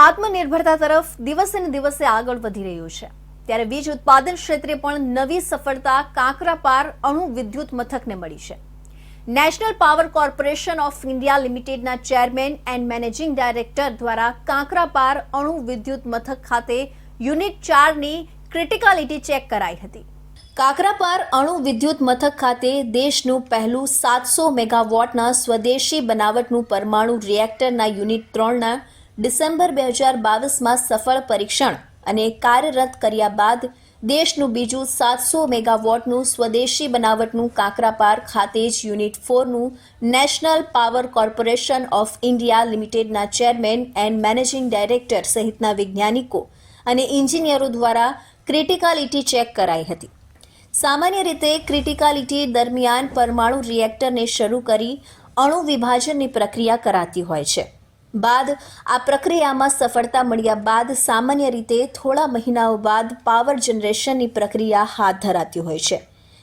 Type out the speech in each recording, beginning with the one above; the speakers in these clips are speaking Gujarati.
આત્મનિર્ભરતા તરફ દિવસે ને દિવસે આગળ વધી રહ્યું છે ત્યારે વીજ ઉત્પાદન ક્ષેત્રે પણ નવી સફળતા કાંકરાપાર અણુ વિદ્યુત મથકને મળી છે। National power corporation of India લિમિટેડના ચેરમેન એન્ડ મેનેજિંગ ડાયરેક્ટર દ્વારા કાંકરાપાર અણુ વિદ્યુત મથક ખાતે યુનિટ 4ની ક્રિટિકાલિટી ચેક કરાઈ હતી। કાંકરાપાર અણુ વિદ્યુત મથક ખાતે દેશનું પહેલું 700 મેગાવોટના સ્વદેશી બનાવટનું પરમાણુ રિએક્ટરના યુનિટ 3ના ડિસેમ્બર 2022માં સફળ પરીક્ષણ અને કાર્યરત કર્યા બાદ દેશનું બીજું 700 મેગાવોટનું સ્વદેશી બનાવટનું કાંકરાપાર ખાતે જ યુનિટ 4નું national power corporation of India લિમિટેડના ચેરમેન એન્ડ મેનેજિંગ ડાયરેક્ટર સહિતના વૈજ્ઞાનિકો અને ઇન્જિનિયરો દ્વારા ક્રિટિકાલિટી ચેક કરાઈ હતી। સામાન્ય રીતે ક્રિટિકાલિટી દરમિયાન પરમાણુ રિએક્ટરને શરૂ કરી અણુ વિભાજનની પ્રક્રિયા કરાતી હોય છે। બાદ આ પ્રક્રિયામાં સફળતા મળ્યા બાદ સામાન્ય રીતે થોડા મહિનાઓ બાદ પાવર જનરેશનની પ્રક્રિયા હાથ ધરાતી હોય છે,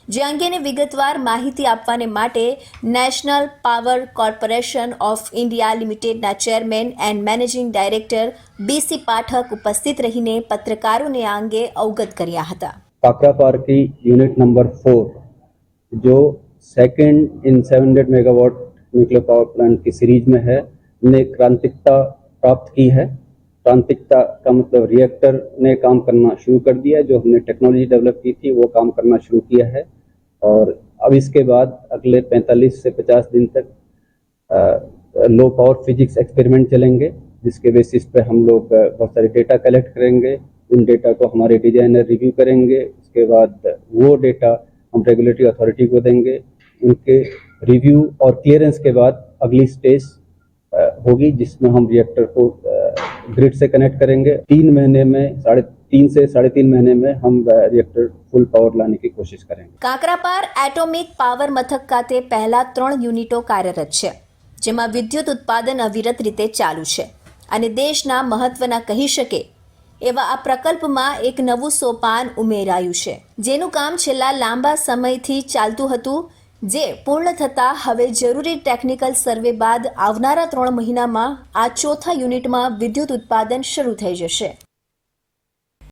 જે અંગેની વિગતવાર માહિતી આપવાને માટે national power corporation of India લિમિટેડના chairman and managing director BC Pathak ઉપસ્થિત રહીને પત્રકારોને આ અંગે અવગત કર્યા હતા। काकरापार की यूनिट नंबर 4 जो second in 700 megawatt nuclear power plant की सीरीज में है ने क्रांतिकता प्राप्त की है। क्रांतिकता का मतलब रिएक्टर ने काम करना शुरू कर दिया है। जो हमने टेक्नोलॉजी डेवलप की थी वो काम करना शुरू किया है और अब इसके बाद अगले 45 से 50 दिन तक लो पावर फिजिक्स एक्सपेरिमेंट चलेंगे, जिसके बेसिस पे हम लोग बहुत सारे डेटा कलेक्ट करेंगे। उन डेटा को हमारे डिजाइनर रिव्यू करेंगे। उसके बाद वो डेटा हम रेगुलेटरी अथॉरिटी को देंगे। उनके रिव्यू और क्लियरेंस के बाद अगली स्टेज होगी, जिसमें हम रिएक्टर को ग्रिड से कनेक्ट करेंगे। 3 महीने में 3.5 से 3.5 महीने में हम रिएक्टर फुल पावर लाने की कोशिश करेंगे। કાંકરાપાર એટોમિક પાવર મથક ખાતે પહેલા 3 યુનિટો કાર્યરત છે, જેમાં વિદ્યુત ઉત્પાદન અવિરત રીતે ચાલુ છે અને દેશના મહત્વના કહી શકે એવા આ પ્રકલ્પમાં એક નવું સોપાન ઉમેરાયું છે, જેનું કામ છેલ્લા લાંબા સમયથી ચાલતું હતું, જે પૂર્ણ થતાં હવે જરૂરી ટેકનિકલ સર્વે બાદ આવનારા 3 મહિનામાં આ ચોથા યુનિટમાં વિદ્યુત ઉત્પાદન શરૂ થઈ જશે।